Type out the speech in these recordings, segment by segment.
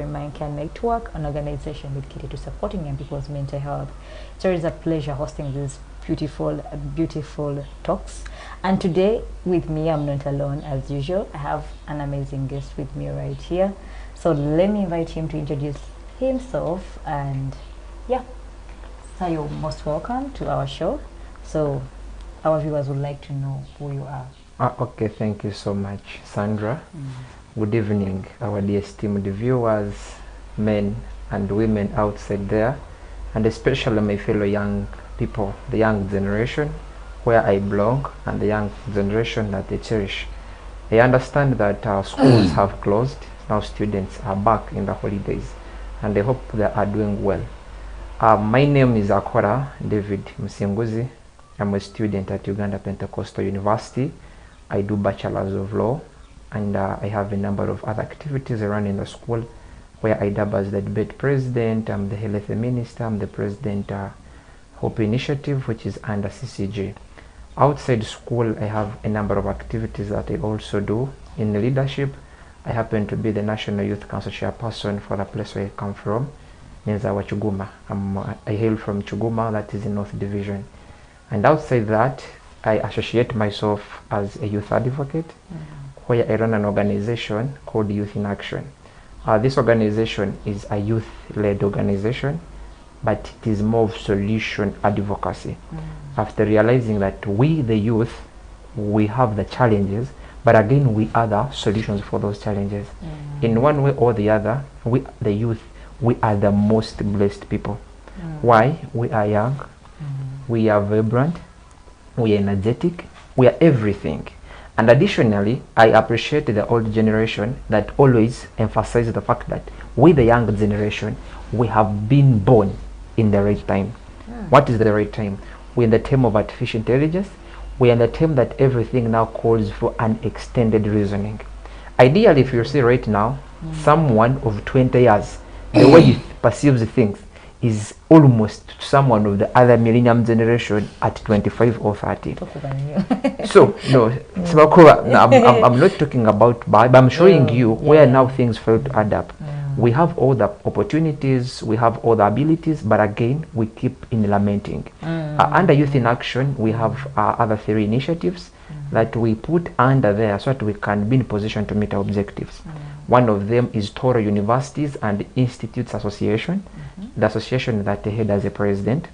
Mind Care Network, an organization dedicated to supporting young people's mental health. So it is a pleasure hosting these beautiful talks. And today with me, I'm not alone as usual. I have an amazing guest with me right here. So let me invite him to introduce himself. And yeah, so you're most welcome to our show. So our viewers would like to know who you are. Okay, thank you so much, Sandra. Good evening, our dear esteemed viewers, men and women outside there, and especially my fellow young people, the young generation where I belong, and the young generation that they cherish. I understand that our schools have closed. Now students are back in the holidays, and I hope they are doing well. My name is Akora David Msinguzi. I'm a student at Uganda Pentecostal University. I do Bachelor's of Law, and I have a number of other activities around in the school where I dub as the debate president. I'm the health minister. I'm the president Hope Initiative, which is under CCG. Outside school, I have a number of activities that I also do in leadership. I happen to be the National Youth Council chairperson for the place where I come from, Nyenzawa Chuguma. I hail from Chuguma, that is in North Division. And outside that, I associate myself as a youth advocate, where I run an organization called Youth in Action. This organization is a youth-led organization, but it is more of solution advocacy. After realizing that we, the youth, we have the challenges, but again, we are the solutions for those challenges. In one way or the other, we, the youth, we are the most blessed people. Why? We are young, we are vibrant, we are energetic, we are everything. And additionally, I appreciate the old generation that always emphasizes the fact that we, the young generation, we have been born in the right time. What is the right time? We're in the time of artificial intelligence. We're in the time that everything now calls for an extended reasoning. Ideally, if you see right now, someone of 20 years, the way you perceives things is almost someone of the other millennium generation at 25 or 30. So, no, I'm not talking about bad, but I'm showing you where now things fail to add up. We have all the opportunities, we have all the abilities, but again, we keep in lamenting. Under Youth in Action, we have other 3 initiatives that we put under there so that we can be in position to meet our objectives. One of them is Toro Universities and Institutes Association, the association that I head as a president.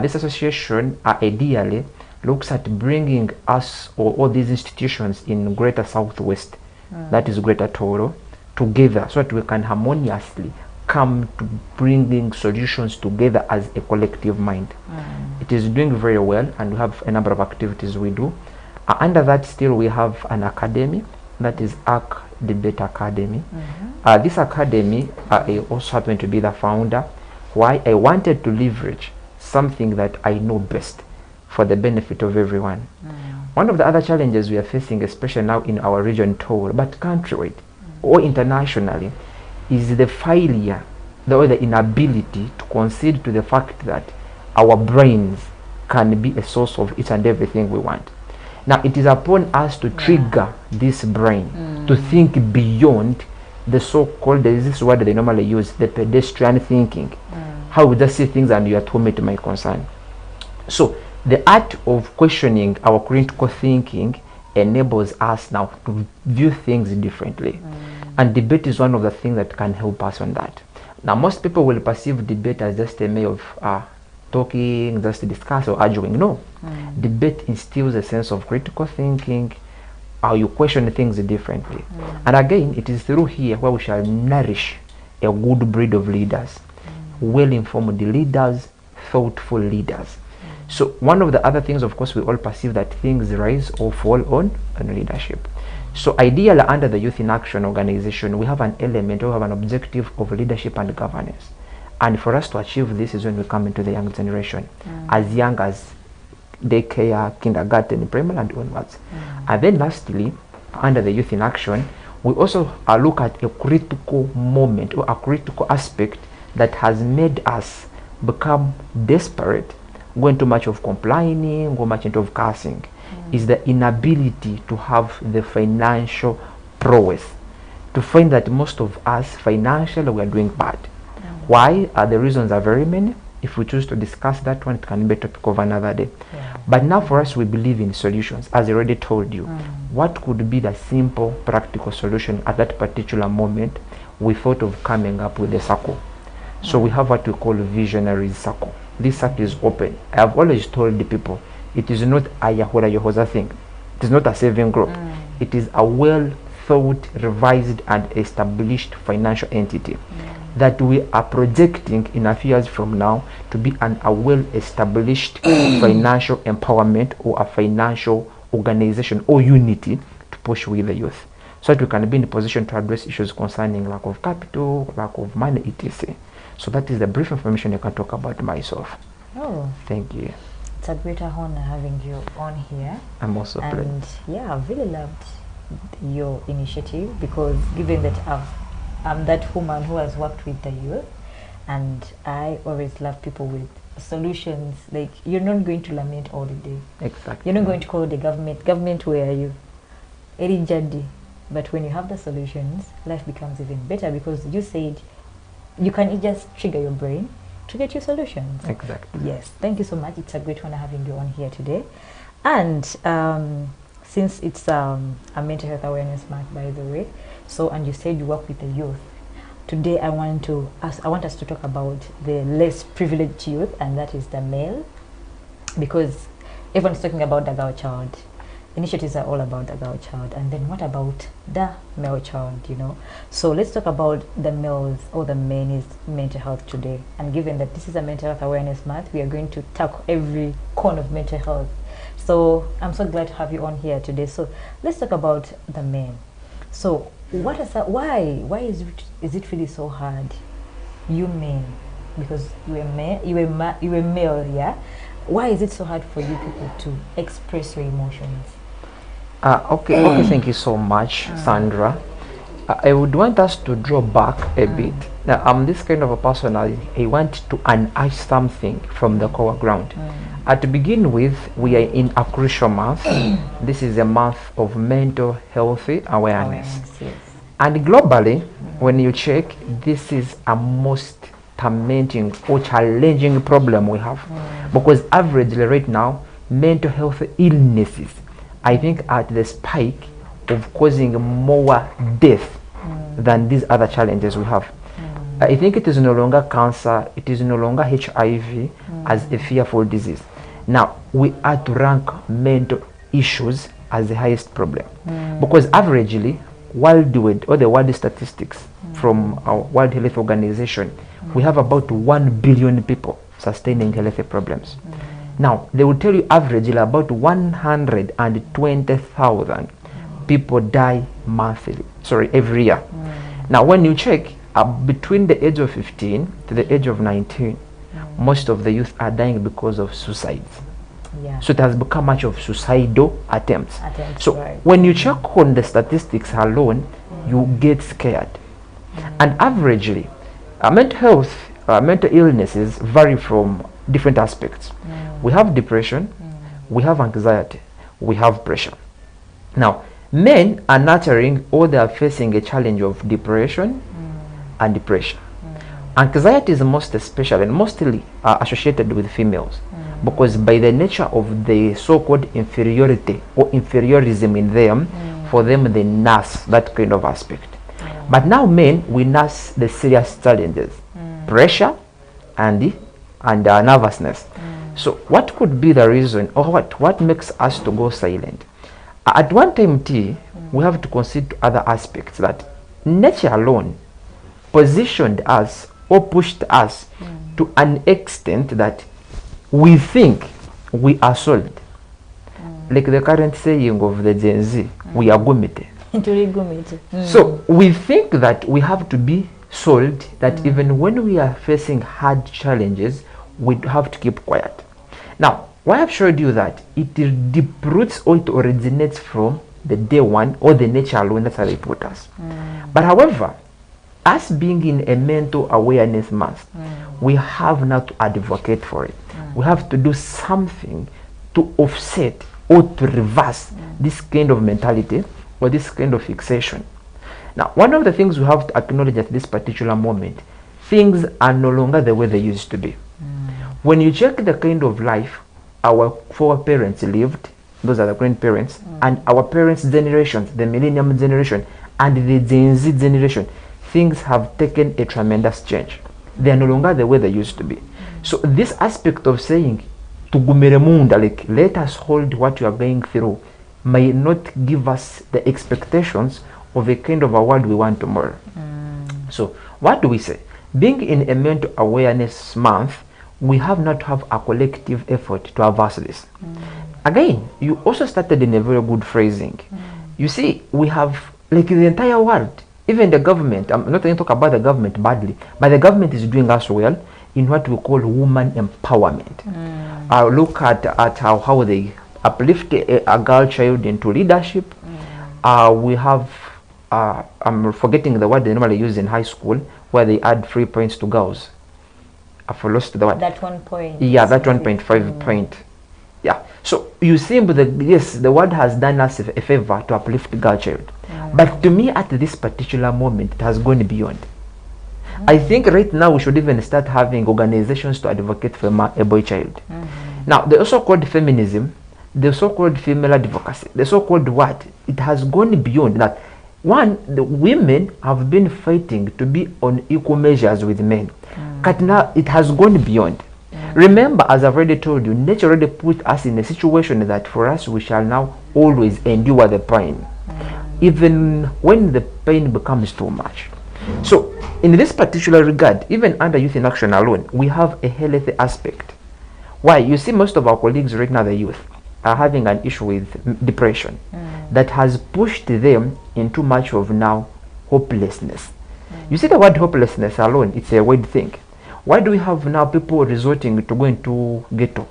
This association ideally looks at bringing us or all these institutions in Greater Southwest, that is Greater Toro, together so that we can harmoniously come to bringing solutions together as a collective mind. It is doing very well, and we have a number of activities we do. Under that still we have an academy, that is ARC Debate Academy. This academy, I also happen to be the founder. Why? I wanted to leverage something that I know best for the benefit of everyone. One of the other challenges we are facing, especially now in our region, Toro, but countrywide or internationally, is the failure, or the inability to concede to the fact that our brains can be a source of each and everything we want. Now it is upon us to trigger this brain to think beyond the so-called, there is this word they normally use, the pedestrian thinking. How we just see things and you are told me to my concern. So the art of questioning our critical thinking enables us now to view things differently. And debate is one of the things that can help us on that. Now most people will perceive debate as just a way of talking, just to discuss or arguing. No. Debate instills a sense of critical thinking, how you question things differently. And again, it is through here where we shall nourish a good breed of leaders, well-informed leaders, thoughtful leaders. So one of the other things, of course, we all perceive that things rise or fall on leadership. So ideally, under the Youth in Action organization, we have an element, we have an objective of leadership and governance. And for us to achieve this is when we come into the young generation, as young as daycare, kindergarten, primary and onwards. And then lastly, under the Youth in Action, we also look at a critical moment or a critical aspect that has made us become desperate, going too much of complaining, go much into cursing, is the inability to have the financial prowess to find that most of us financially we are doing bad. Why? The reasons are very many. If we choose to discuss that one, it can be a topic of another day. But now for us, we believe in solutions. As I already told you, what could be the simple, practical solution at that particular moment? We thought of coming up with a circle. So we have what we call visionaries circle. This circle is open. I have always told the people, it is not a Yahola Yehoza thing. It is not a saving group. It is a well thought, revised and established financial entity that we are projecting in a few years from now to be a well-established financial empowerment or a financial organization or unity to push with the youth, so that we can be in a position to address issues concerning lack of capital, lack of money, etc. So that is the brief information I can talk about myself. Oh, thank you. It's a great honor having you on here. I'm also pleased. And yeah, I've really loved your initiative, because given that I'm that woman who has worked with the youth, and I always love people with solutions. Like, you're not going to lament all the day. Exactly. You're not going to call the government, where are you? Eri jadi. But when you have the solutions, life becomes even better, because you said you can just trigger your brain to get your solutions. Exactly. Yes. Thank you so much. It's a great honor having you on here today. And since it's a mental health awareness month, by the way, so, and you said you work with the youth, today I want us to talk about the less privileged youth, and that is the male, because everyone's talking about the girl child. Initiatives are all about the girl child, and then what about the male child, you know? So let's talk about the males or the men's mental health today. And given that this is a mental health awareness month, we are going to tackle every corner of mental health. So I'm so glad to have you on here today. So let's talk about the men. So what is that? Why is it really so hard, you men, because you were male, yeah? Why is it so hard for you people to express your emotions? Okay, thank you so much, Sandra. I would want us to draw back a bit. Now, I'm this kind of a person. I want to unearth something from the core ground. To begin with, we are in a crucial month. This is a month of mental health awareness. Yes. And globally, when you check, this is a most tormenting or challenging problem we have. Because averagely right now, mental health illnesses, I think, are at the spike of causing more death than these other challenges we have. I think it is no longer cancer, it is no longer HIV as a fearful disease. Now, we are to rank mental issues as the highest problem. Because averagely, worldwide, or the world statistics from our World Health Organization, we have about 1 billion people sustaining health problems. Now, they will tell you averagely about 120,000 people die every year. Now, when you check, between the age of 15 to the age of 19, most of the youth are dying because of suicides. Yeah. So it has become much of suicidal attempts. So right. when you check on the statistics alone, you get scared. And averagely, mental illnesses vary from different aspects. We have depression, we have anxiety, we have pressure. Now, men are nurturing, or they are facing a challenge of depression and depression. Anxiety is most especially and mostly associated with females, because by the nature of the so-called inferiority or inferiorism in them, for them they nurse that kind of aspect. But now men, we nurse the serious challenges, pressure and nervousness. So what could be the reason, or what makes us to go silent? At one time, we have to consider other aspects, that nature alone positioned us or pushed us to an extent that we think we are sold. Like the current saying of the Gen Z, we are gumite. So we think that we have to be sold, that even when we are facing hard challenges, we have to keep quiet. Now, why I've showed you that it deep roots, or it originates from the day one, or the nature alone, that's how they put us. But however, us being in a mental awareness month, we have now to advocate for it. We have to do something to offset or to reverse this kind of mentality or this kind of fixation. Now, one of the things we have to acknowledge at this particular moment, things are no longer the way they used to be. When you check the kind of life our foreparents lived, those are the grandparents, and our parents' generations, the millennium generation, and the Gen Z generation, things have taken a tremendous change. They are no longer the way they used to be. So this aspect of saying, tugumire munda, like let us hold what you are going through, may not give us the expectations of a kind of a world we want tomorrow. So what do we say? Being in a mental awareness month, we have not to have a collective effort to advance this. Again, you also started in a very good phrasing. You see, we have, like the entire world, even the government, I'm not going to talk about the government badly, but the government is doing us well in what we call woman empowerment. Look at how they uplift a girl child into leadership. We have, I'm forgetting the word they normally use in high school, where they add 3 points to girls. I've lost the word. That 1 point. Yeah, that 1.5 point. Yeah. So you see, yes, the word has done us a favor to uplift girl child. But to me, at this particular moment, it has gone beyond. I think right now we should even start having organizations to advocate for a boy child. Now, the so-called feminism, the so-called female advocacy, the so-called what? It has gone beyond that. One, the women have been fighting to be on equal measures with men. But now it has gone beyond. Remember, as I've already told you, nature already put us in a situation that for us we shall now always endure the pain, even when the pain becomes too much. So in this particular regard, even under Youth in Action alone, we have a healthy aspect. Why? You see, most of our colleagues right now, the youth, are having an issue with depression that has pushed them into much of now hopelessness. You see, the word hopelessness alone, it's a weird thing. Why do we have now people resorting to go into ghetto?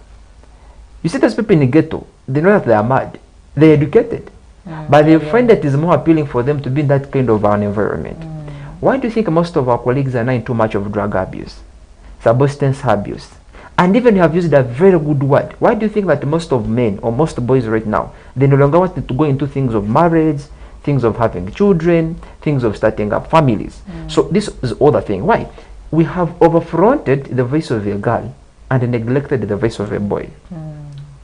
You see, those people in the ghetto, they know that they are mad. They're educated. But they find that it's more appealing for them to be in that kind of an environment. Why do you think most of our colleagues are now in too much of drug abuse, substance abuse? And even you have used a very good word. Why do you think that most of men or most boys right now, they no longer want to go into things of marriage, things of having children, things of starting up families? So this is all the thing. Why? We have overfronted the voice of a girl and neglected the voice of a boy.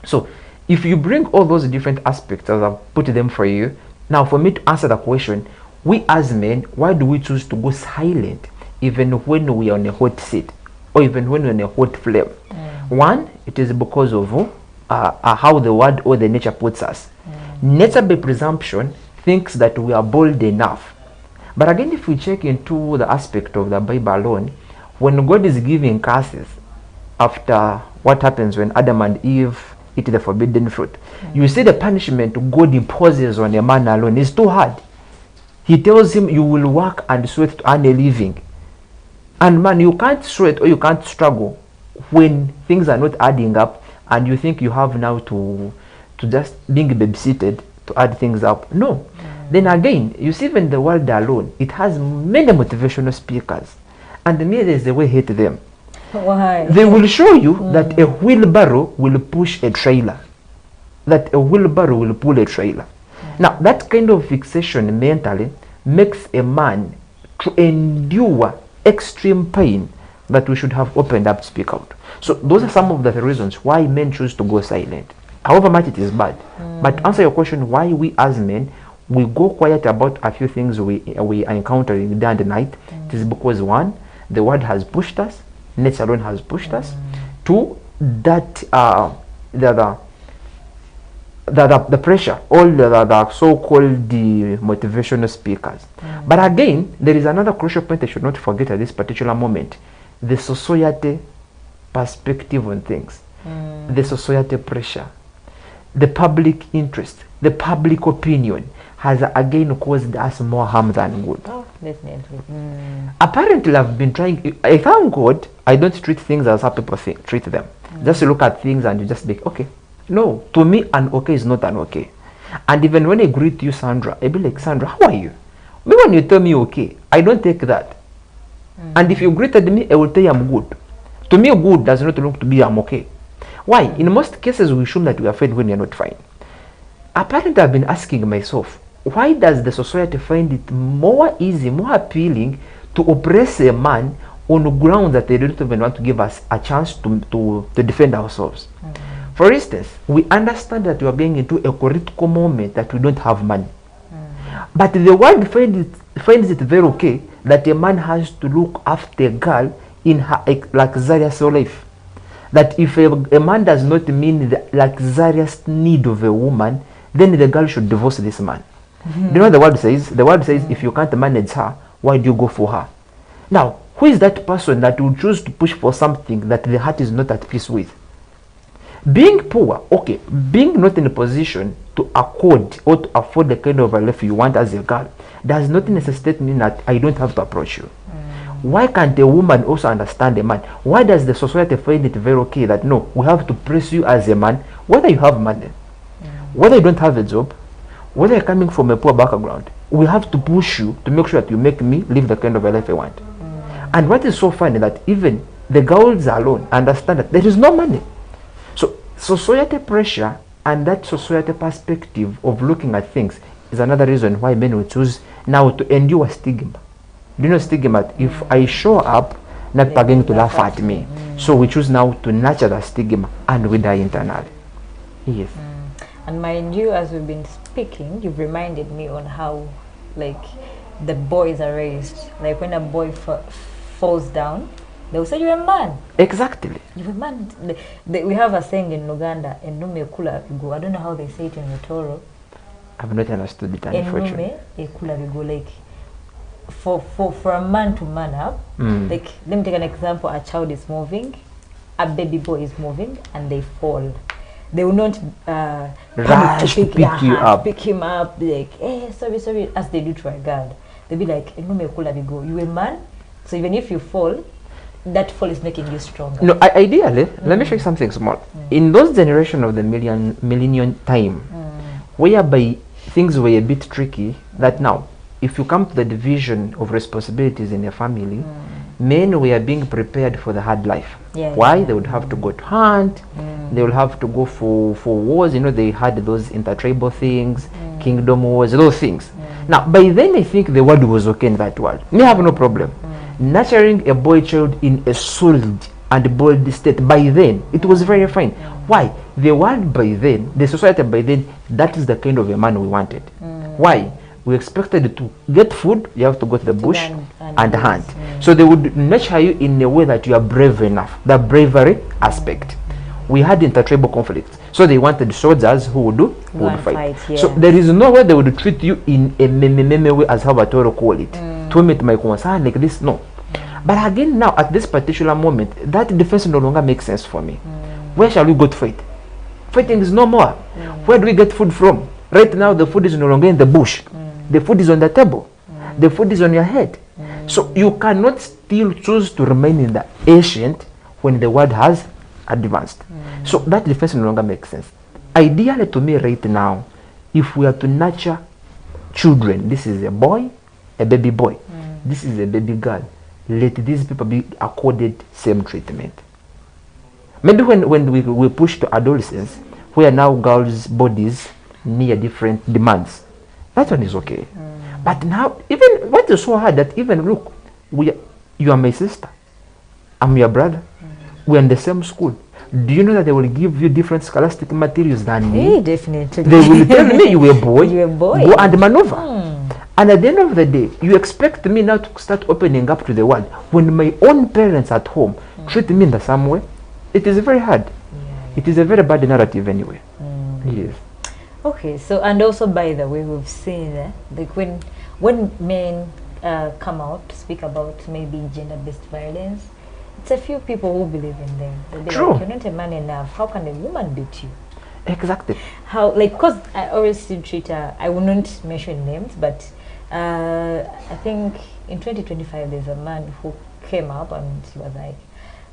So if you bring all those different aspects as I've put them for you, now for me to answer the question, we as men, why do we choose to go silent even when we are on a hot seat or even when we're on a hot flame? One, it is because of how the word or the nature puts us. Nature by presumption thinks that we are bold enough. But again, if we check into the aspect of the Bible alone, when God is giving curses after what happens when Adam and Eve eat the forbidden fruit, you see the punishment God imposes on a man alone is too hard. He tells him, you will work and sweat to earn a living. And man, you can't sweat or you can't struggle when things are not adding up and you think you have now to just being babysitted to add things up. No. Then again, you see, even the world alone, it has many motivational speakers. And me, there's a way I hate them. Why? They will show you that a wheelbarrow will push a trailer. That a wheelbarrow will pull a trailer. Now, that kind of fixation mentally makes a man to endure extreme pain that we should have opened up to speak out. So those are some of the reasons why men choose to go silent. However much it is bad. But to answer your question, why we as men, we go quiet about a few things we are encountering day and night, it is because one, the world has pushed us, nature alone has pushed us. Two, that the pressure, all the so-called the motivational speakers. But again, there is another crucial point I should not forget at this particular moment: the society perspective on things, the society pressure, the public interest, the public opinion has again caused us more harm than good. Oh, definitely. Apparently, I've been trying. I thank God I don't treat things as how people treat them. Just look at things and you just be okay. No, to me, an okay is not an okay. And even when I greet you, Sandra, I be like, Sandra, how are you? Me, when you tell me okay, I don't take that. And if you greeted me, I will tell you I'm good. To me, good does not look to be I'm okay. Why? In most cases, we assume that we are fine when we are not fine. Apparently, I've been asking myself, why does the society find it more easy, more appealing to oppress a man on the ground that they don't even want to give us a chance to defend ourselves? For instance, we understand that we are going into a critical moment that we don't have money. But the world finds it very okay that a man has to look after a girl in her luxurious life. That if a man does not meet the luxurious need of a woman, then the girl should divorce this man. Do you know what the word says? The word says, if you can't manage her, why do you go for her? Now, who is that person that will choose to push for something that the heart is not at peace with? Being poor, okay, being not in a position to accord or to afford the kind of a life you want as a girl does not necessarily mean that I don't have to approach you. Why can't a woman also understand a man? Why does the society find it very okay that no, we have to press you as a man, whether you have money, whether you don't have a job, whether you're coming from a poor background, we have to push you to make sure that you make me live the kind of a life I want. And what is so funny that even the girls alone understand that there is no money. So society pressure and that society perspective of looking at things is another reason why men will choose now to endure stigma. Do you know stigma? If I show up, not people are going to laugh at me. So we choose now to nurture the stigma and we die internally. Yes. And mind you, as we've been speaking, you've reminded me on how, like, the boys are raised. Like when a boy falls down, they'll say, you're a man. Exactly. You're a man. We have a saying in Uganda, enume ekula vigo. I don't know how they say it in Rutoro. I've not understood it, unfortunately. Enume ekula vigo. Like, for a man to man up, like, let me take an example. A child is moving, a baby boy is moving, and they fall. They will not rush to pick you up. Pick him up, like, hey, sorry, as they do to a girl. They'll be like, enume ekula vigo. You're a man, so even if you fall, that fall is making you stronger. No, ideally, let me show you something small. In those generation of the millennium time, whereby things were a bit tricky, that now, if you come to the division of responsibilities in a family, men were being prepared for the hard life. Why? They would have to go to hunt, they would have to go for wars. You know, they had those intertribal things, kingdom wars, those things. Now, by then, I think the world was okay in that world. Me have no problem. Nurturing a boy child in a solid and bold state, by then, it was very fine. Why? The world by then, the society by then, that is the kind of a man we wanted. Why? We expected to get food, you have to go to the bush and hunt. So they would nurture you in a way that you are brave enough, the bravery aspect. We had intertribal conflicts. So they wanted soldiers who would fight. So there is no way they would treat you in a meme way, as how Batoro call it. To meet my concern like this, no. But again, now at this particular moment, that defense no longer makes sense for me. Where shall we go to fight? Fighting is no more. Where do we get food from? Right now, the food is no longer in the bush. The food is on the table. The food is on your head. So you cannot still choose to remain in the ancient when the world has advanced. So that defense no longer makes sense. Ideally to me right now, if we are to nurture children, this is a boy, a baby boy, this is a baby girl, let these people be accorded same treatment. Maybe when we push to adolescence, where now girls' bodies need different demands, that one is okay. But now, even what is so hard that even look, you are my sister, I'm your brother, we're in the same school. Do you know that they will give you different scholastic materials than me? Hey, definitely. They will tell me you are a boy, you're a boy. Go and maneuver. And at the end of the day, you expect me now to start opening up to the world when my own parents at home treat me in the same way. It is very hard. It is a very bad narrative anyway. Yes. Okay, so, and also, by the way, we've seen like when men come out to speak about maybe gender-based violence, it's a few people who believe in them. They'll be like, you're not a man enough. How can a woman beat you? Exactly. How, like, because I always treat I will not mention names, but I think in 2025 there's a man who came up and he was like,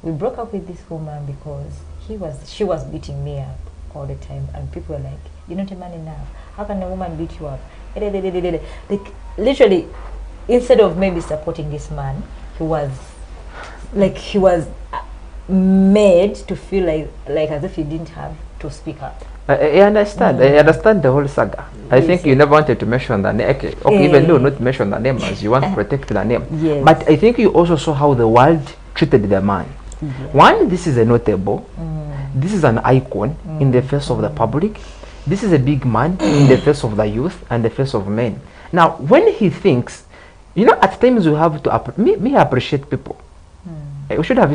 we broke up with this woman because she was beating me up all the time, and people were like, you're not a man enough. How can a woman beat you up? Like, literally, instead of maybe supporting this man, he was made to feel like as if he didn't have to speak up. I understand. I understand the whole saga. I think you never wanted to mention the name. Okay, even though not mention the name, as you want to protect the name. Yes. But I think you also saw how the world treated the man. One, this is a notable. This is an icon in the face of the public. This is a big man in the face of the youth and the face of men. Now, when he thinks, you know, at times we have to me appreciate people. We should have,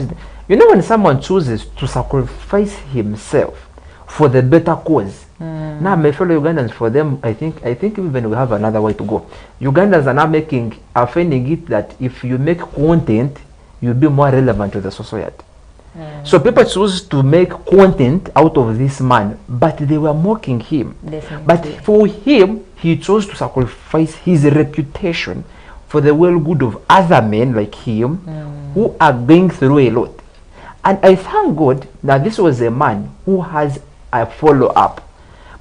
you know, when someone chooses to sacrifice himself for the better cause. Now, my fellow Ugandans, for them, I think even we have another way to go. Ugandans are now finding it that if you make content, you'll be more relevant to the society. So people choose to make content out of this man, but they were mocking him. Definitely. But for him, he chose to sacrifice his reputation for the well-good of other men like him who are going through a lot. And I thank God that this was a man who has a follow-up.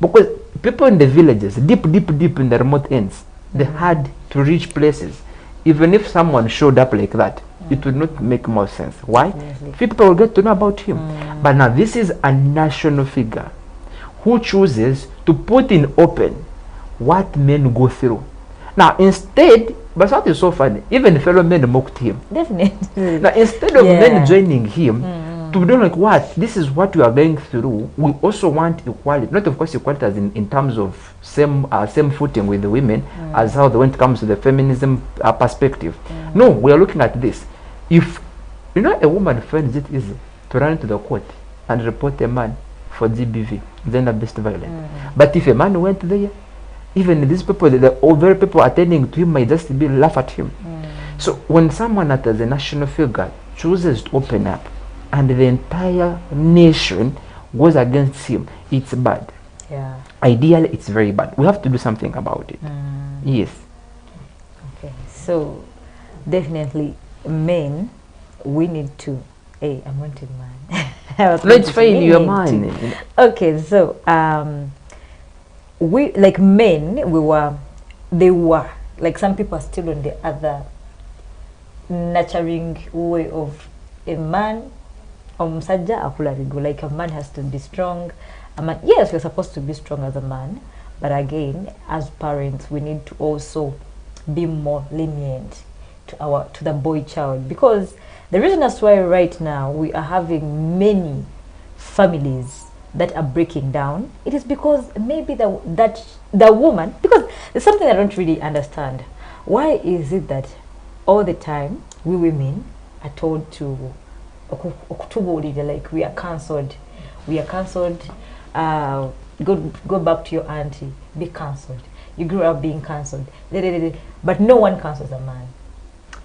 Because people in the villages, deep in the remote ends, they had to reach places. Even if someone showed up like that, it would not make more sense. Why? People will get to know about him. But now this is a national figure who chooses to put in open what men go through. Now instead, but what is so funny, even fellow men mocked him. Definitely. Now instead of men joining him to do like, what, this is what we are going through, we also want equality. Not of course equality as in terms of same footing with the women, as how when it comes to the feminism perspective. No, we are looking at this. If, you know, a woman finds it easy to run to the court and report a man for GBV, gender-based violence. But if a man went there, even these people, the very people attending to him might just be laugh at him. So when someone as a national figure chooses to open up and the entire nation goes against him, it's bad. Yeah. Ideally, it's very bad. We have to do something about it. Yes. Okay. So definitely, men, we need to. Hey, I'm wanting man. Let's find your man. Okay, so we like men. They were like some people are still on the other nurturing way of a man. Like a man has to be strong. A man, yes, you're supposed to be strong as a man, but again, as parents, we need to also be more lenient to the boy child, because the reason that's why right now we are having many families that are breaking down, it is because maybe the woman, because there's something I don't really understand. Why is it that all the time we women are told to like we are cancelled, go back to your auntie, be cancelled, you grew up being cancelled, but no one cancels a man.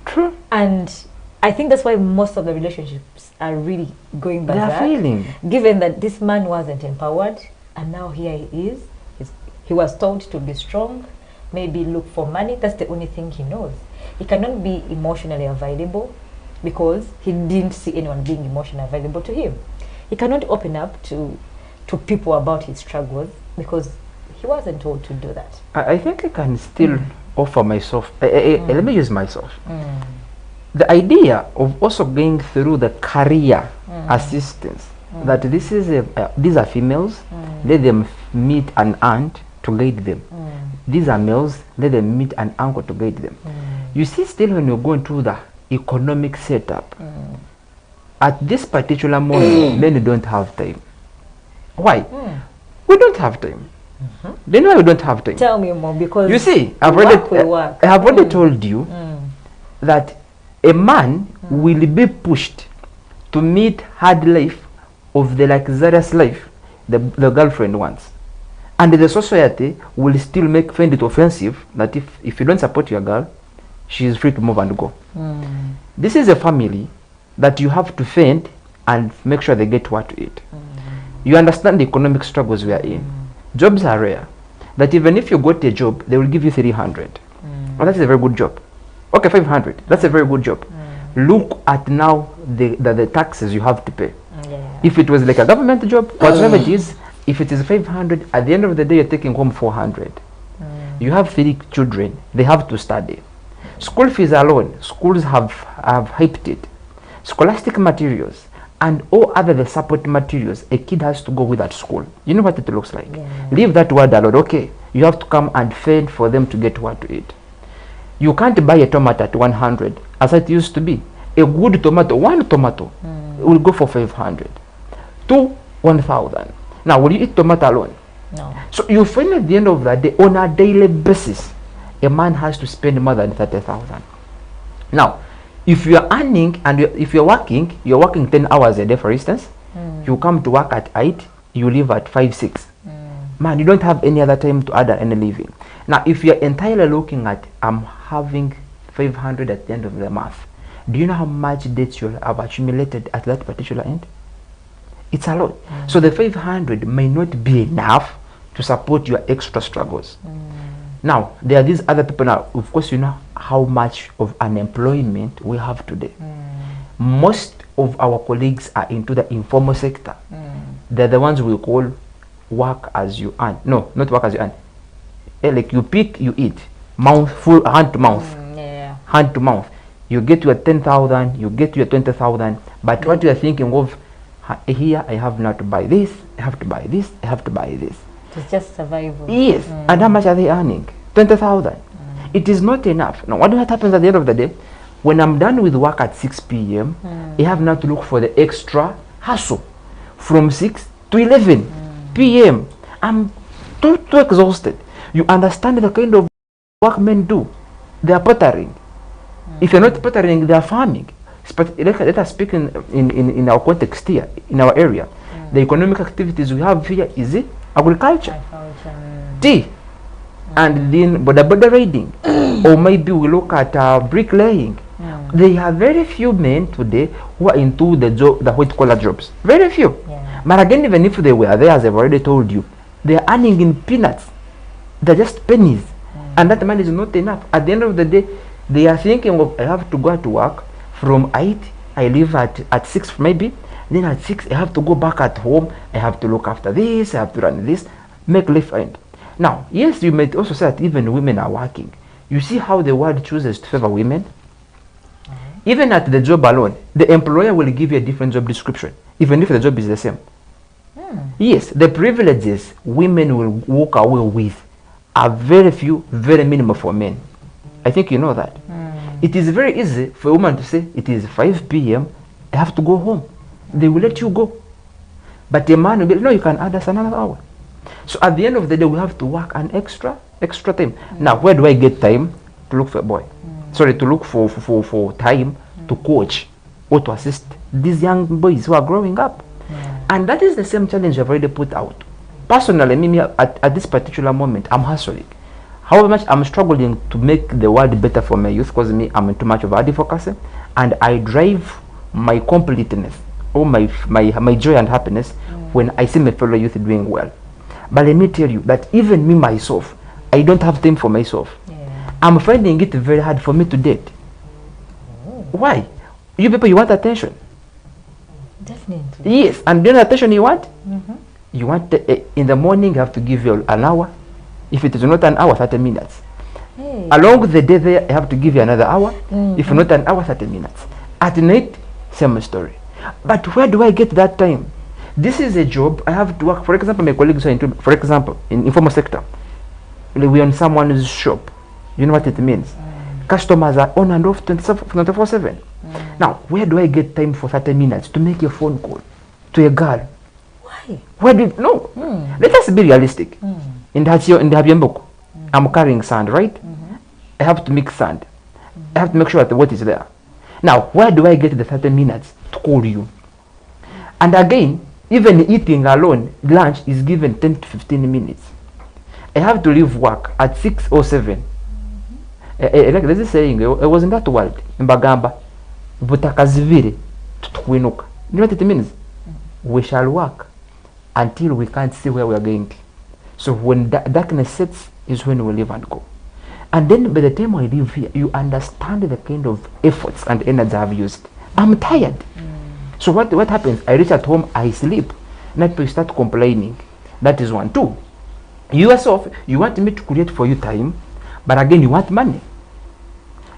True. And I think that's why most of the relationships are really going back, given that this man wasn't empowered and now here he is. He was told to be strong, maybe look for money. That's the only thing he knows. He cannot be emotionally available because he didn't see anyone being emotionally available to him. He cannot open up to people about his struggles because he wasn't told to do that. I think I can still offer myself. Let me use myself. The idea of also going through the career assistance, that this is these are females, let them meet an aunt to guide them. These are males, let them meet an uncle to guide them. You see, still when you go into the economic setup, at this particular moment, men don't have time. Why? We don't have time. Do you know why we don't have time? Tell me more, because you see, I have already told you that a man will be pushed to meet hard life of the luxurious life the girlfriend wants, and the society will still find it offensive that if you don't support your girl, she is free to move and go. This is a family that you have to fend and make sure they get what to eat. You understand the economic struggles we are in. Jobs are rare. That even if you got a job, they will give you 300. Well, that is a very good job. Okay, 500. That's a very good job. Look at now the taxes you have to pay. If it was like a government job, whatever it is, if it is 500, at the end of the day, you're taking home 400. You have 3 children. They have to study. School fees alone, schools have hyped it. Scholastic materials, and all other the support materials a kid has to go with at school. You know what it looks like. Yeah. Leave that word alone. Okay, you have to come and fend for them to get what to eat. You can't buy a tomato at 100 as it used to be. A good tomato, one tomato will go for 500 to 1,000. Now, will you eat tomato alone? No. So you find at the end of the day, on a daily basis, a man has to spend more than 30,000. Now, if you are earning and if you're working 10 hours a day, for instance, you come to work at 8, you leave at 5, 6. Man, you don't have any other time to add any living. Now, if you're entirely looking at, I'm having 500 at the end of the month, do you know how much debts you have accumulated at that particular end? It's a lot. So the 500 may not be enough to support your extra struggles. Now, there are these other people now, of course, you know how much of unemployment we have today. Most of our colleagues are into the informal sector. They're the ones we call work as you earn. No, not work as you earn. Like you pick, you eat. Mouth full, hand to mouth. Hand to mouth. You get your 10,000, you get your 20,000, but what you are thinking of, here I have now to buy this, I have to buy this, I have to buy this. It's just survival. Yes, and how much are they earning? 20,000. It is not enough. Now, what happens at the end of the day? When I'm done with work at 6 p.m., I have now to look for the extra hustle from 6 to 11 p.m. I'm too exhausted. You understand the kind of work men do? They are pottering. If you're not pottering, they are farming. Let us speak in our context here, in our area. The economic activities we have here is agriculture, tea, and then border raiding, or maybe we look at bricklaying. There are very few men today who are into the white collar jobs. Very few. But again, even if they were there, as I've already told you, they are earning in peanuts. They're just pennies, and that money is not enough. At the end of the day, they are thinking of, I have to go to work from 8, I leave at 6 maybe, then at 6 I have to go back at home, I have to look after this, I have to run this, make life end. Now, yes, you may also say that even women are working. You see how the world chooses to favor women? Even at the job alone, the employer will give you a different job description, even if the job is the same. Yes, the privileges women will walk away with are very few, very minimal for men. I think you know that. It is very easy for a woman to say, it is 5 p.m., I have to go home. They will let you go. But a man will be, no, you can add us another hour. So at the end of the day, we have to work an extra time. Now, where do I get time to look for a boy? Sorry, to look for time to coach or to assist these young boys who are growing up. And that is the same challenge I've already put out. Personally, me at this particular moment, I'm hustling. However much I'm struggling to make the world better for my youth, because me, I'm in too much of advocacy, and I drive my completeness or my joy and happiness when I see my fellow youth doing well. But let me tell you that even me myself, I don't have time for myself. I'm finding it very hard for me to date. Why? You people, you want attention. Definitely. Yes, and the attention you want? You want in the morning, you have to give you an hour. If it is not an hour, 30 minutes. Along the day there, I have to give you another hour. If not an hour, 30 minutes. At night, same story. But where do I get that time? This is a job I have to work. For example, my colleagues are into, for example, in informal sector. We're in someone's shop. You know what it means? Customers are on and off 24/7. Now, where do I get time for 30 minutes to make a phone call to a girl? Why? Where do no? Let us be realistic. In the Habiemboku, I'm carrying sand, right? I have to mix sand. I have to make sure that the water is there. Now, where do I get the 30 minutes to call you? And again, even eating alone, lunch is given 10 to 15 minutes. I have to leave work at 6 or 7. Like there's a saying, I was in that world, in Bagamba, butakazivire tutukwinuka. You know what it means? We shall work until we can't see where we are going. So when darkness sets is when we leave and go. And then by the time I leave here, you understand the kind of efforts and energy I've used. I'm tired. So what happens? I reach at home, I sleep. Now people start complaining. That is one. Two, you yourself, you want me to create for you time, but again you want money.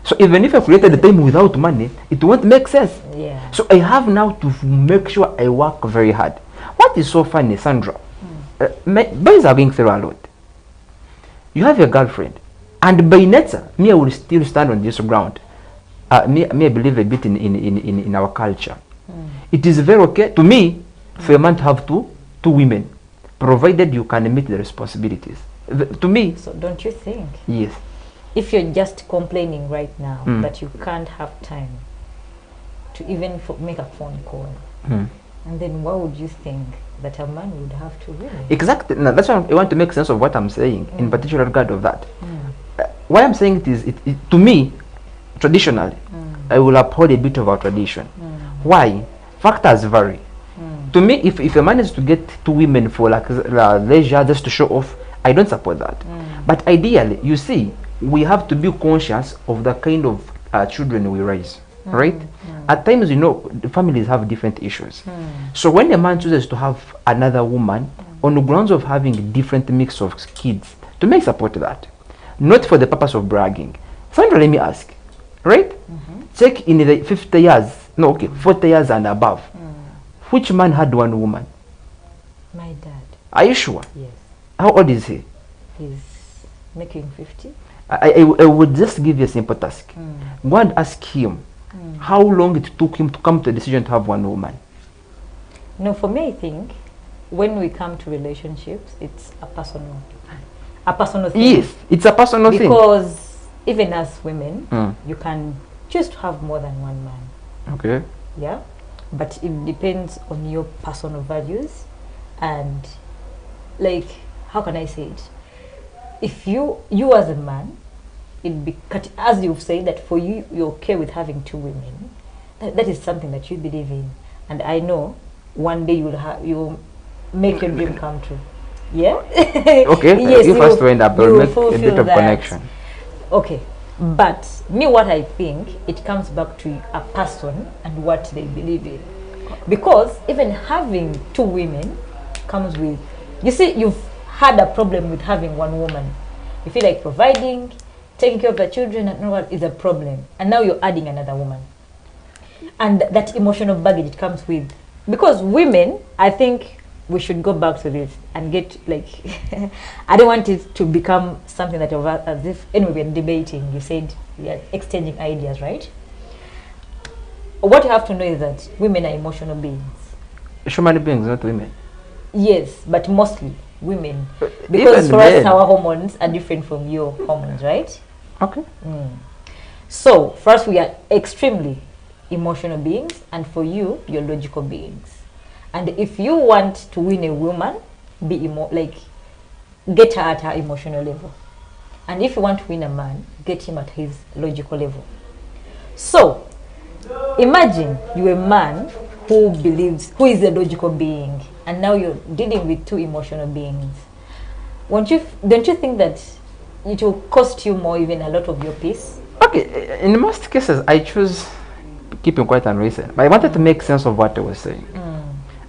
So even if I created the time without money, it won't make sense. Yeah. So I have now to make sure I work very hard. What is so funny, Sandra? Boys are going through a lot. You have a girlfriend, and by nature, me I will still stand on this ground. Me I believe a bit in our culture. It is very okay to me for a man to have two women, provided you can meet the responsibilities. To me. So don't you think? Yes. If you're just complaining right now that you can't have time to even make a phone call, and then what would you think that a man would have to really? Exactly. Now, that's why I want to make sense of what I'm saying in particular regard of that. Why I'm saying it is, to me, traditionally, I will uphold a bit of our tradition. Why? Factors vary. To me, if a man is to get two women for like leisure, just to show off, I don't support that. But ideally, you see, we have to be conscious of the kind of children we raise, right? At times, you know, the families have different issues. So when a man chooses to have another woman on the grounds of having different mix of kids, to me, support that. Not for the purpose of bragging. Sandra, let me ask, right? Check in the 50 years, no, okay, 40 years and above. Which man had one woman? My dad. Are you sure? Yes. How old is he? He's making 50. I would just give you a simple task. Go and ask him how long it took him to come to the decision to have one woman. No, for me, I think when we come to relationships, it's a personal thing. Yes, it's a personal thing. Because even as women, you can choose to have more than one man. Okay. Yeah, but it depends on your personal values and, like, how can I say it? If you as a man, as you've said that for you, you're okay with having two women. That is something that you believe in, and I know one day you'll make your dream come true. Yeah. Okay. Yes, you first end up, will make a bit of that connection. Okay, but me, what I think, it comes back to a person and what they believe in, because even having two women comes with, you see, you've had a problem with having one woman. You feel like providing, taking care of the children and all that is a problem, and now you're adding another woman, and that emotional baggage it comes with. Because women, I think we should go back to this and get, like, I don't want it to become something that as if, anyway, we're debating. You said we are exchanging ideas, right? What you have to know is that women are emotional beings. Human beings, not women. Yes, but mostly women, because Even for men. us our hormones are different from your hormones, right? Okay. So for us we are extremely emotional beings, and for you you're logical beings. And if you want to win a woman, get her at her emotional level, and if you want to win a man, get him at his logical level. So imagine you're a man who is a logical being, and now you're dealing with two emotional beings. Don't you think that it will cost you more, even a lot of your peace? Okay, in most cases, I choose keeping quiet and listen. But I wanted to make sense of what I was saying.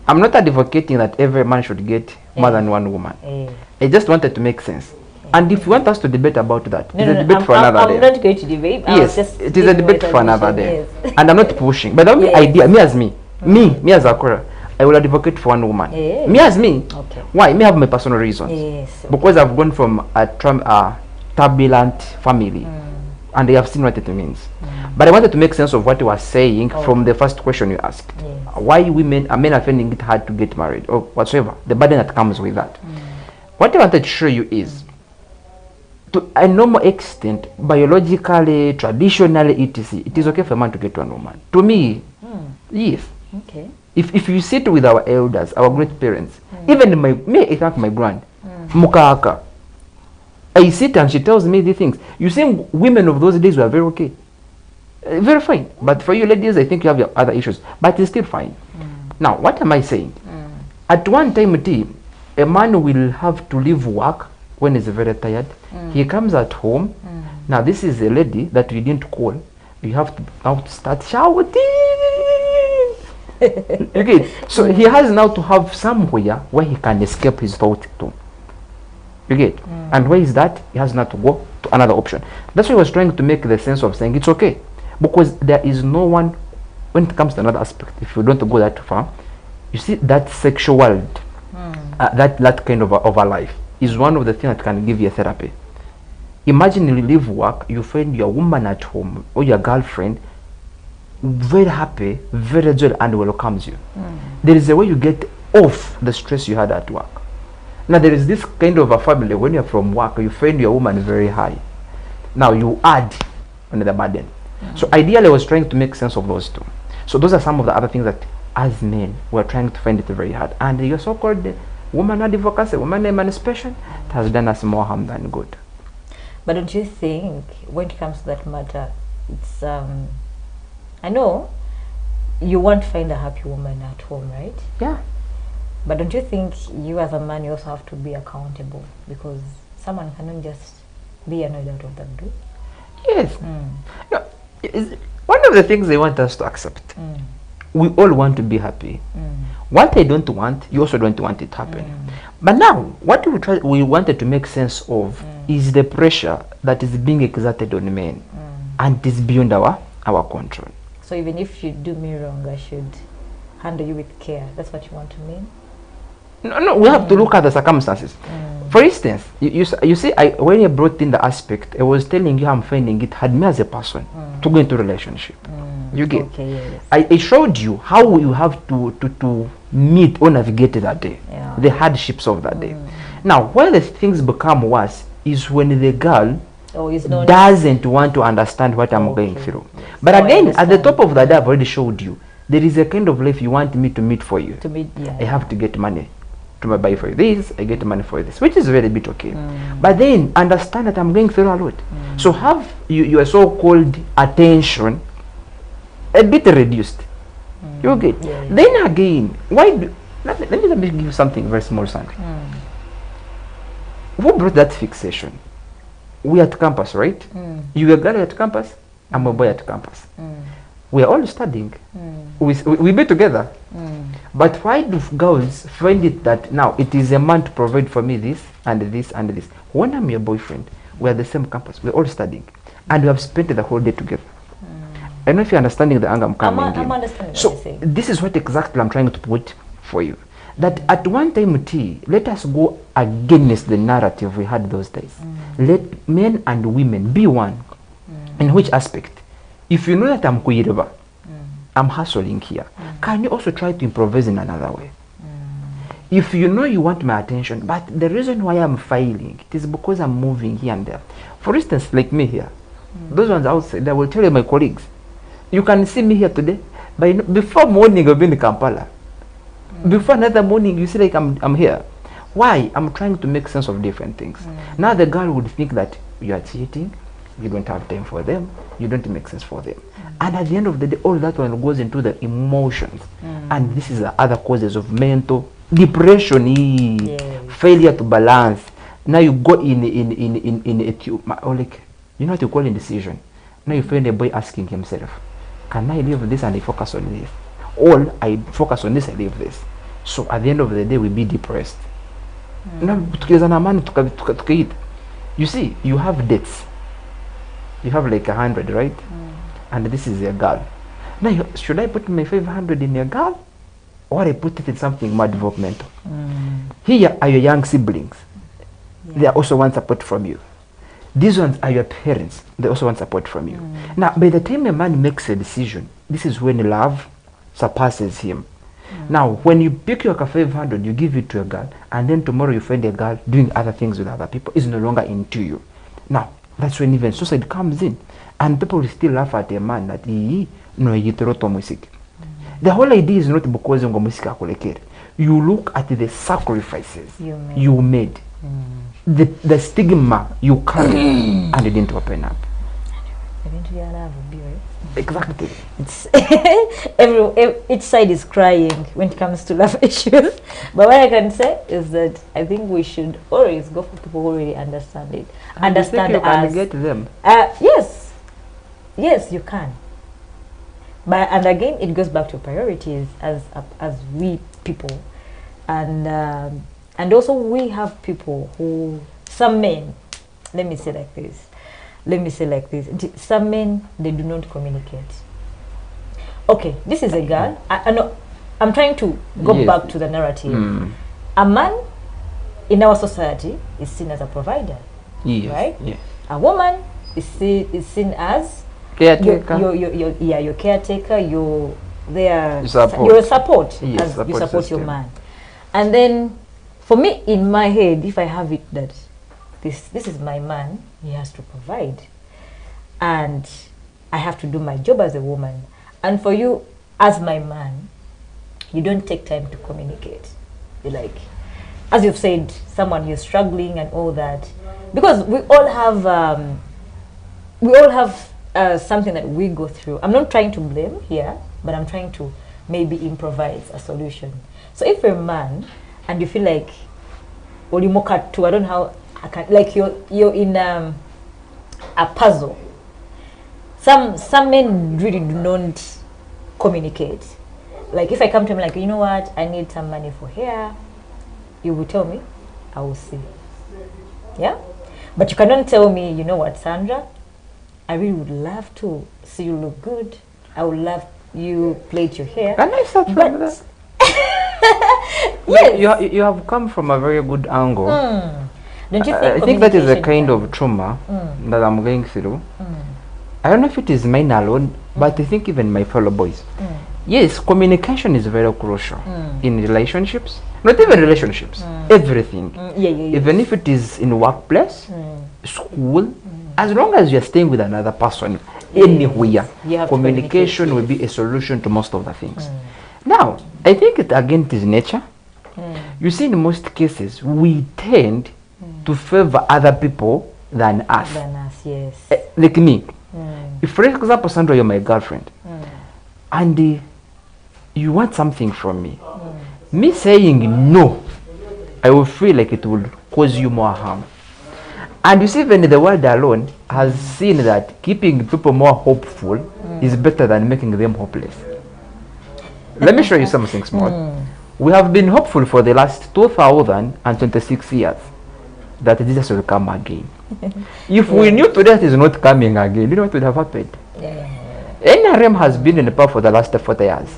I'm not advocating that every man should get more than one woman. I just wanted to make sense. And if you want us to debate about that, it's a debate for another day. I'm not going to debate. Yes, it is a debate for another day. Yes. And I'm not pushing. But the only idea, me as Akura, I will advocate for one woman. Me as me. Okay. Why? Me have my personal reasons. Yes. Okay. Because I've gone from a turbulent family, and I have seen what it means. But I wanted to make sense of what you were saying from the first question you asked. Yes. Why men are finding it hard to get married, or whatsoever, the burden that comes with that. What I wanted to show you is, to a normal extent, biologically, traditionally, etc., it is okay for a man to get one woman. To me, yes. Okay. If you sit with our elders, our great parents, even I thank my grand, Mukaka, I sit and she tells me these things. You see, women of those days were very okay. Very fine. But for you ladies, I think you have your other issues. But it's still fine. Now, what am I saying? At one time, a man will have to leave work when he's very tired. He comes at home. Now, this is a lady that we didn't call. You have to now start shouting. Okay. So he has now to have somewhere where he can escape his thoughts to. You get? And where is that? He has not to go to another option. That's why I was trying to make the sense of saying it's okay, because there is no one, when it comes to another aspect, if you don't go that far, you see that sexual world, that kind of a life is one of the things that can give you a therapy. Imagine you leave work, you find your woman at home or your girlfriend very happy, very joyful, and welcomes you. There is a way you get off the stress you had at work. Now there is this kind of a family, when you're from work, you find your woman very high. Now you add another burden. So ideally I was trying to make sense of those two. So those are some of the other things that as men we're trying to find it very hard. And your so-called woman advocacy, woman emancipation, it has done us more harm than good. But don't you think when it comes to that matter, it's I know you want to find a happy woman at home, right? Yeah. But don't you think you as a man, you also have to be accountable, because someone cannot just be annoyed out of the blue? Yes. No, one of the things they want us to accept, we all want to be happy. What they don't want, you also don't want it to happen. But now, what we wanted to make sense of is the pressure that is being exerted on men, and it is beyond our control. So even if you do me wrong, I should handle you with care. That's what you want to mean? No, we have to look at the circumstances. For instance, you see, when you brought in the aspect, I was telling you I'm finding it hard me as a person to go into a relationship. You get? Okay, yes. I showed you how you have to meet or navigate that day, the hardships of that day. Now, where the things become worse is when the girl doesn't want to understand what I'm going through. But again, at the top of the day, I've already showed you, there is a kind of life you want me to meet for you. I have to get money to buy for this, I get money for this, which is very bit okay. But then understand that I'm going through a lot. So have your so-called attention a bit reduced. You get? Then again, why do, let me give you something very small, Sandra. Who brought that fixation? We at campus, right? You a girl at campus, I'm a boy at campus. We are all studying. We be together. But why do girls find it that now it is a man to provide for me this and this and this? When I'm your boyfriend, we are the same campus, we're all studying, and we have spent the whole day together. I don't know if you're understanding the angle I'm coming in. I'm understanding so what you're saying. This is what exactly I'm trying to put for you. That at one time, let us go against the narrative we had those days. Let men and women be one. In which aspect? If you know that I'm Kuireva, I'm hustling here, can you also try to improvise in another way? If you know you want my attention, but the reason why I'm failing, it is because I'm moving here and there. For instance, like me here, those ones outside, I will tell you, my colleagues, you can see me here today, but before morning I've been in Kampala. Before another morning, you see like I'm here. Why? I'm trying to make sense of different things. Now the girl would think that you are cheating, you don't have time for them, you don't make sense for them. And at the end of the day, all that one goes into the emotions. And this is the other causes of mental depression, failure to balance. Now you go in a like, you know what you call indecision. Now you find a boy asking himself, can I leave this and I focus on this? Or I focus on this, I leave this. So at the end of the day, we be depressed. You see, you have debts. You have like 100, right? And this is a girl. Now, should I put my 500 in a girl, or I put it in something more developmental? Here are your young siblings. They are also want support from you. These ones are your parents. They also want support from you. Now, by the time a man makes a decision, this is when love surpasses him. Now, when you pick your 500, you give it to a girl, and then tomorrow you find a girl doing other things with other people, is no longer into you. Now, that's when even suicide comes in. And people will still laugh at a man that he no yitoroto musiki. The whole idea is not because of musika kolekere. You look at the sacrifices you made. The stigma you carry and it didn't open up. Eventually I'll have a beer. Exactly. It's each side is crying when it comes to love issues. But what I can say is that I think we should always go for people who really understand it. And understand you can us. get them. Yes, you can. But and again, it goes back to priorities as we people, and also we have people who, some men, let me say like this, let me say like this. Some men, they do not communicate. Okay, this is a girl. I know, I'm trying to go Yes. back to the narrative. Mm. A man in our society is seen as a provider. Yes. Right? Yeah. A woman is seen as Caretaker. your caretaker, you're there, Support. you're a support, Yes, as you support support system. your man. And then for me, in my head, if I have it that this is my man, he has to provide, and I have to do my job as a woman. And for you, as my man, you don't take time to communicate. You're like, as you've said, someone who's struggling and all that, because we all have something that we go through. I'm not trying to blame here, but I'm trying to maybe improvise a solution. So if you're a man and you feel like, well, you mock at two, I don't know how I can, like you're in a puzzle. Some men really do not communicate. Like if I come to him like, you know what, I need some money for hair, you will tell me, I will see. Yeah? But you cannot tell me, you know what, Sandra, I really would love to see you look good. I would love you plait your hair. Can I start from But that? yes. You have come from a very good angle. Don't you think I think that is a communication kind can- of trauma that I'm going through. I don't know if it is mine alone, but I think even my fellow boys. Yes, communication is very crucial in relationships. Not even relationships, everything. Yeah, yeah, yeah. Even if it is in workplace, school, as long as you're staying with another person anywhere, You have to communication will be a solution to most of the things. Now, I think it again it is nature. You see, in most cases, we tend to favor other people than us. Than us, yes. Like me. If, for example, Sandra, you're my girlfriend, and you want something from me, me saying no, I will feel like it will cause you more harm. And you see, even the world alone has seen that keeping people more hopeful is better than making them hopeless. Let me show you something small. We have been hopeful for the last 2026 years that Jesus will come again. If we knew today that is not coming again, you know what would have happened? NRM has been in the power for the last 40 years.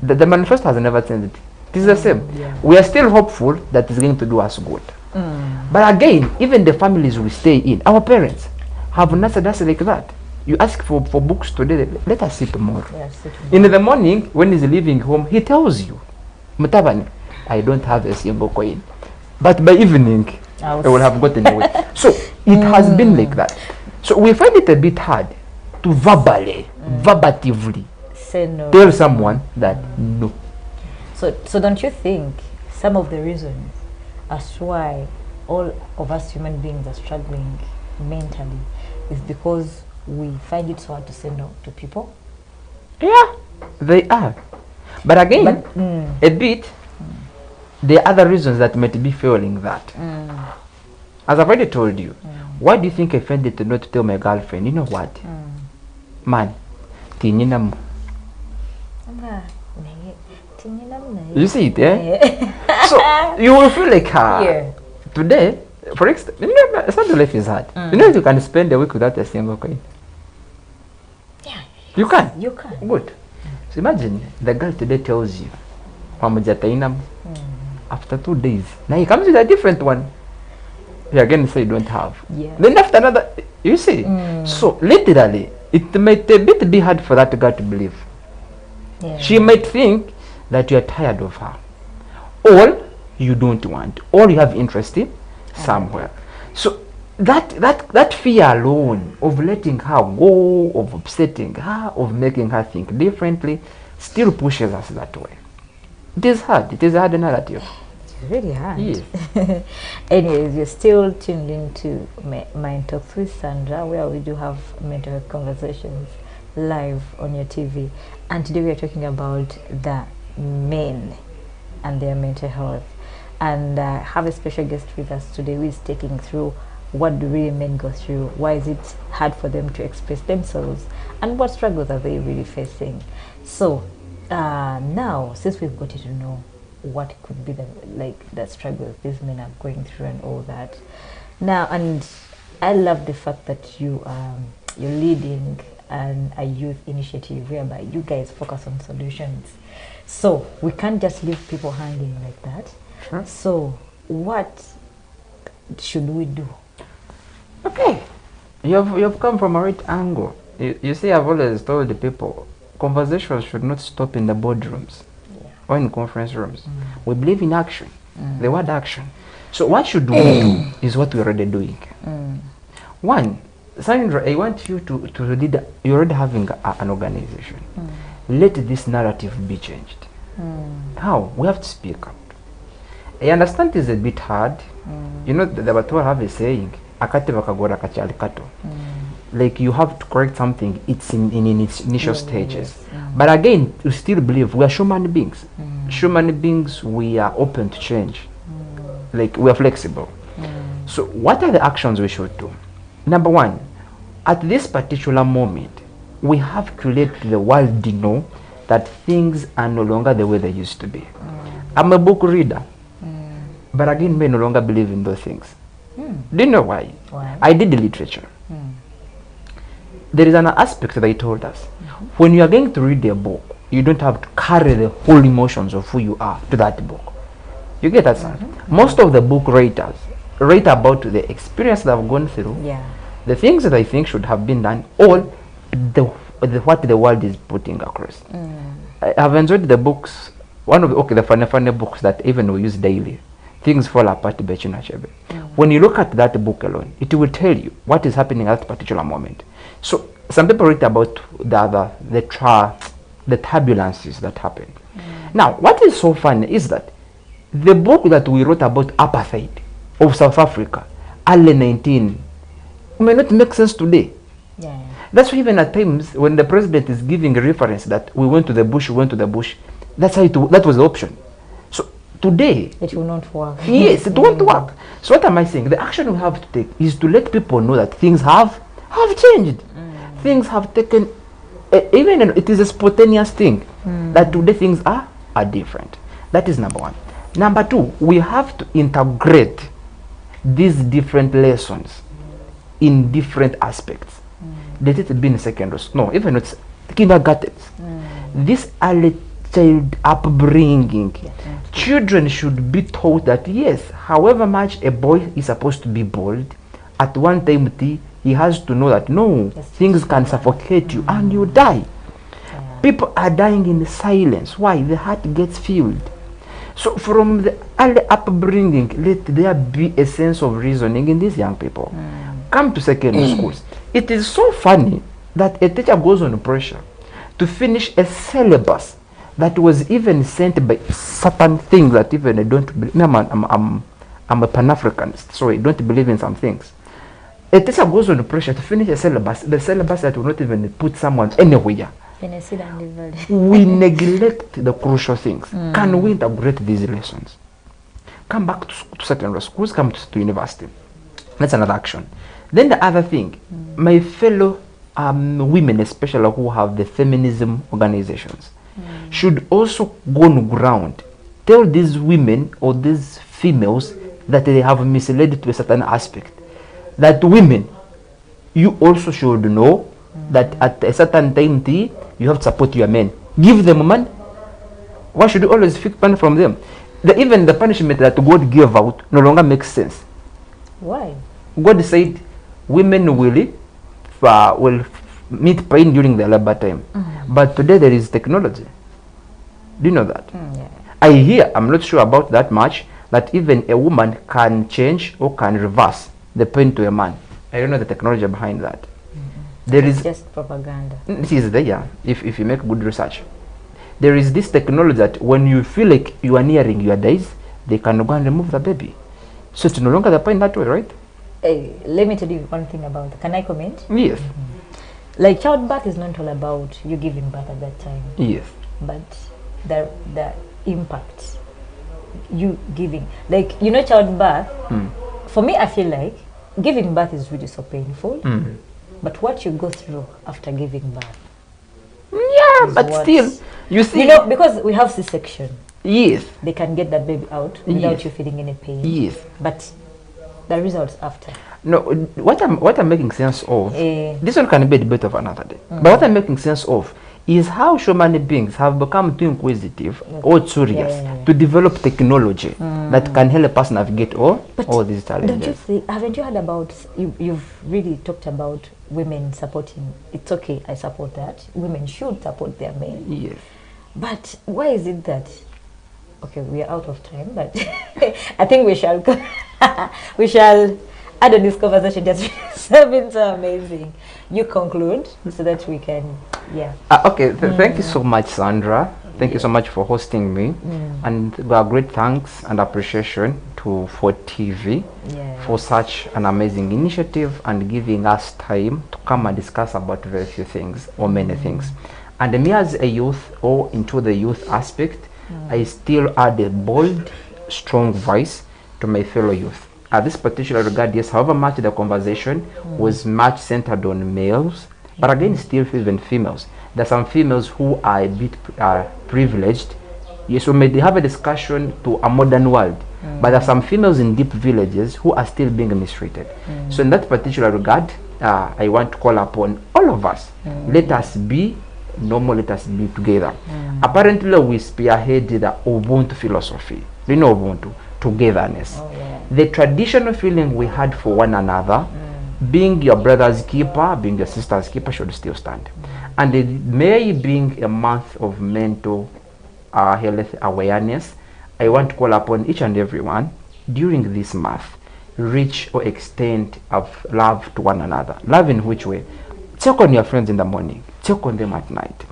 The manifesto has never changed. It is the same. We are still hopeful that it's going to do us good. But again, even the families we stay in, our parents have nurtured us like that. You ask for books today, let us see tomorrow. Yes, In the morning, when he's leaving home, he tells you, Mutabani, I don't have a single coin. But by evening, I will have gotten away. So it has been like that. So we find it a bit hard to verbatively say no. tell someone that no. So don't you think some of the reasons as to why all of us human beings are struggling mentally is because we find it so hard to say no to people? Yeah, they are. But again, But, a bit, there are other reasons that might be fueling that. As I've already told you, why do you think I find it not to tell my girlfriend, you know what? Man, tinyinamu. You see it, yeah? So you will feel like Yeah. today, for instance, you know, it's not the life is hard. You know, you can spend a week without a single coin. Yeah, You can. you can. Good. So imagine the girl today tells you, Mamajatainam, after 2 days. Now he comes with a different one. You again say you don't have. Yeah. Then after another, you see. So literally, it might a bit be hard for that girl to believe. Yeah. She might think that you are tired of her, or you don't want, or you have interest in somewhere. So that fear alone of letting her go, of upsetting her, of making her think differently, still pushes us that way. It is hard. It is a hard narrative. It's really hard. Yes. Anyways, you're still tuned into Mind Talks with Sandra, where we do have mental health conversations live on your TV. And today we are talking about the men and their mental health. And I have a special guest with us today who is taking through what do really men go through, why is it hard for them to express themselves, and what struggles are they really facing. So now, since we've got to know what could be the struggles these men are going through and all that, now, and I love the fact that you're leading a youth initiative whereby you guys focus on solutions. So we can't just leave people hanging like that. Sure. So what should we do? Okay, you've come from a right angle. You see, I've always told the people, conversations should not stop in the boardrooms or in conference rooms. We believe in action, the word action. So what should we do is what we're already doing. One, Sandra, I want you to lead. You're already having an organization. Let this narrative be changed. How? We have to speak up. I understand it's a bit hard. You know, the Batua have a saying, akate bakagora kachali kato. Like you have to correct something, it's in its initial stages. But again, we still believe we are human beings. Human beings, we are open to change. Like we are flexible. So what are the actions we should do? Number one, at this particular moment, we have to let the world know that things are no longer the way they used to be. I'm a book reader, but again, may no longer believe in those things. Do you know why? Why? I did the literature. There is an aspect that they told us. When you are going to read a book, you don't have to carry the whole emotions of who you are to that book. You get that, sir? Most of the book writers write about the experience they have gone through, the things that I think should have been done, or what the world is putting across. I have enjoyed the books, one of the funny books that even we use daily, Things Fall Apart by Chinua Achebe. When you look at that book alone, it will tell you what is happening at that particular moment. So some people write about the turbulences that happened. Now, what is so funny is that the book that we wrote about apartheid of South Africa, early 19, may not make sense today. That's why even at times when the president is giving a reference that we went to the bush, that's how that was the option. So today, It will not work. yes, it won't work. So what am I saying? The action we have to take is to let people know that things have changed. Things have taken, even it is a spontaneous thing, that today things are different. That is number one. Number two, we have to integrate these different lessons in different aspects. Let it be in secondary school, no, even it's kindergarten. This early child upbringing, children should be taught that yes, however much a boy is supposed to be bold, at one time he has to know that no, things can suffocate you and you die. People are dying in silence. Why? The heart gets filled. So from the early upbringing, let there be a sense of reasoning in these young people. Come to secondary schools. It is so funny that a teacher goes on pressure to finish a syllabus that was even sent by certain things that even I don't believe. I'm a Pan-Africanist, so I don't believe in some things. A teacher goes on pressure to finish a syllabus, the syllabus that will not even put someone anywhere. We neglect the crucial things. Can we integrate these lessons? Come back to secondary schools, come to university. That's another action. Then the other thing, my fellow women, especially who have the feminism organizations, should also go on ground, tell these women or these females that they have misled to a certain aspect. That women, you also should know that at a certain time you have to support your men. Give them money. Why should you always seek money from them? Even the punishment that God gave out no longer makes sense. Why? God said women will meet pain during their labor time. But today there is technology. Do you know that? I hear, I'm not sure about that much, that even a woman can change or can reverse the pain to a man. I don't know the technology behind that. There is just propaganda. It is there, if you make good research. There is this technology that when you feel like you are nearing your days, they can go and remove the baby. So it's no longer the pain that way, right? Hey, let me tell you one thing about that. Can I comment? Yes. Like childbirth is not all about you giving birth at that time. Yes. But the impact you giving, like, you know, childbirth, for me, I feel like giving birth is really so painful. But what you go through after giving birth, but still, you see, you know, because we have C-section. Yes. They can get that baby out without you feeling any pain. Yes. But the results after. No, what I'm making sense of, Eh. this one can be a debate of another day. But what I'm making sense of is how human beings have become too inquisitive or curious to develop technology that can help us navigate all these challenges. Don't you think, haven't you heard about, you've really talked about women supporting, it's okay, I support that. Women should support their men. Yes. But why is it that, okay, we are out of time, but I think we shall we shall add on this conversation. That's been so amazing. You conclude so that we can, yeah. Okay, thank you so much, Sandra. Thank you so much for hosting me. And great thanks and appreciation to For TV for such an amazing initiative and giving us time to come and discuss about very few things or many things. And me as a youth or into the youth aspect, I still add a bold, strong voice to my fellow youth. At this particular regard, yes, however much the conversation was much centered on males, but again, still even females. There are some females who are a bit privileged. Yes, we may have a discussion to a modern world, but there are some females in deep villages who are still being mistreated. So in that particular regard, I want to call upon all of us. Let us be normal, let us be together. Apparently, we spearhead the Ubuntu philosophy. You know Ubuntu, togetherness. The traditional feeling we had for one another, being your brother's keeper, being your sister's keeper, should still stand. And May being a month of mental health awareness, I want to call upon each and everyone during this month, reach or extend of love to one another. Love in which way? Check on your friends in the morning, check on them at night.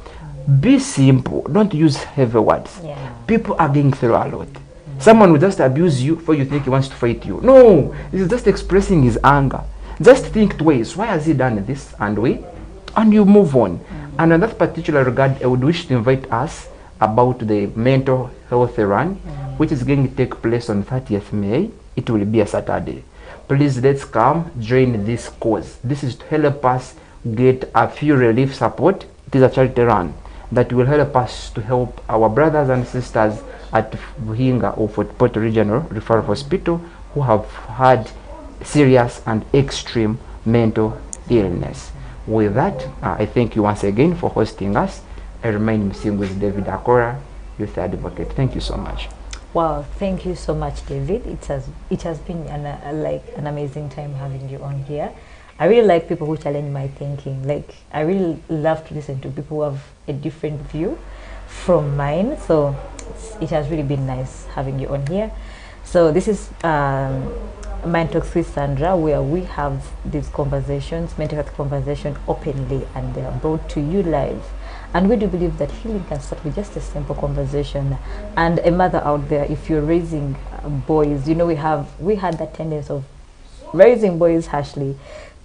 Be simple, don't use heavy words. People are being through a lot. Someone will just abuse you for you think he wants to fight you. No, he's just expressing his anger. Just think twice, why has he done this? And you move on. And in that particular regard, I would wish to invite us about the mental health run, which is going to take place on 30th May. It will be a Saturday. Please, let's come join this cause. This is to help us get a few relief support. It is a charity run that will help us to help our brothers and sisters at Buhinga or Fort Portal Regional Referral Hospital who have had serious and extreme mental illness. With that, I thank you once again for hosting us. I remain with David Akora, youth advocate. Thank you so much. Wow, thank you so much, David. It has been an amazing time having you on here. I really like people who challenge my thinking. Like, I really love to listen to people who have a different view from mine. So it has really been nice having you on here. So this is Mind Talks with Sandra, where we have these conversations, mental health conversation, openly, and they are brought to you live. And we do believe that healing can start with just a simple conversation. And a mother out there, if you're raising boys, you know, we had that tendency of raising boys harshly.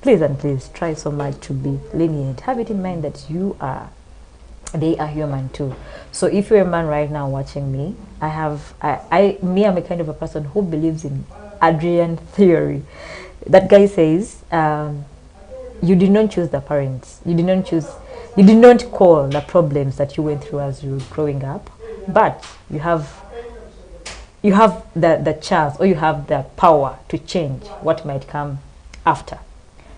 Please and please try so much to be lenient. Have it in mind that they are human too. So if you're a man right now watching me, I'm a kind of a person who believes in Adrian theory. That guy says, you did not choose the parents. You did not call the problems that you went through as you were growing up, but you have the chance, or you have the power to change what might come after.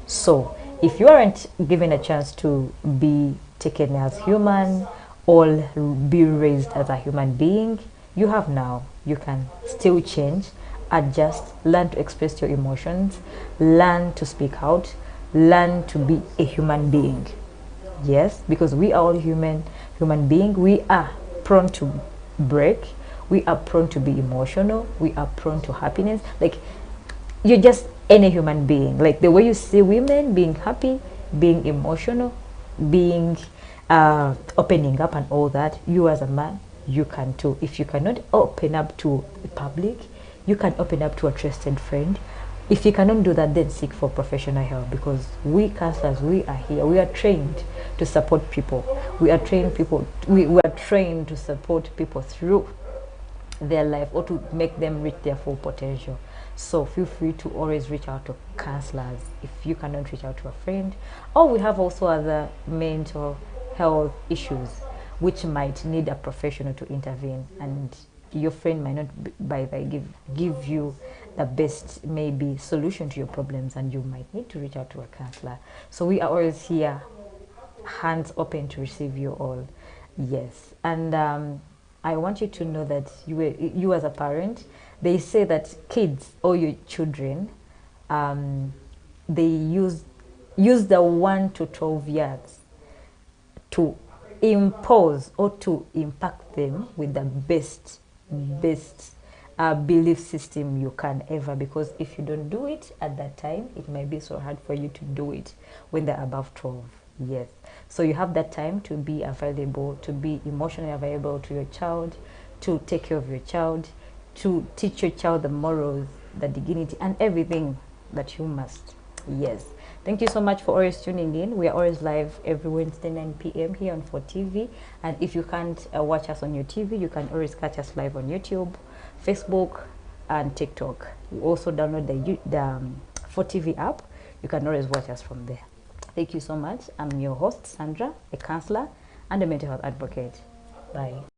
So if you aren't given a chance to be taken as human or be raised as a human being, you have now. You can still change, adjust, learn to express your emotions, learn to speak out, learn to be a human being. Yes, because we are all human being. We are prone to break. We are prone to be emotional. We are prone to happiness. Like, you're just any human being. Like the way you see women being happy, being emotional, being opening up and all that, you as a man, you can too. If you cannot open up to the public, you can open up to a trusted friend. If you cannot do that, then seek for professional help, because we counselors, we are here. We are trained to support people. We are trained to support people through their life, or to make them reach their full potential. So feel free to always reach out to counselors if you cannot reach out to a friend. Or we have also other mental health issues which might need a professional to intervene and your friend might not by the give you the best maybe solution to your problems, and you might need to reach out to a counselor. So we are always here, hands open to receive you all. Yes. And I want you to know that you as a parent, they say that kids or your children, they use the 1 to 12 years to impose or to impact them with the best belief system you can ever, because if you don't do it at that time, it might be so hard for you to do it when they're above 12. Yes. So you have that time to be available, to be emotionally available to your child, to take care of your child, to teach your child the morals, the dignity, and everything that you must. Yes. Thank you so much for always tuning in. We are always live every Wednesday 9 p.m. here on 4TV. And if you can't watch us on your TV, you can always catch us live on YouTube, Facebook, and TikTok. You also download the 4TV app. You can always watch us from there. Thank you so much. I'm your host, Sandra, a counselor and a mental health advocate. Bye.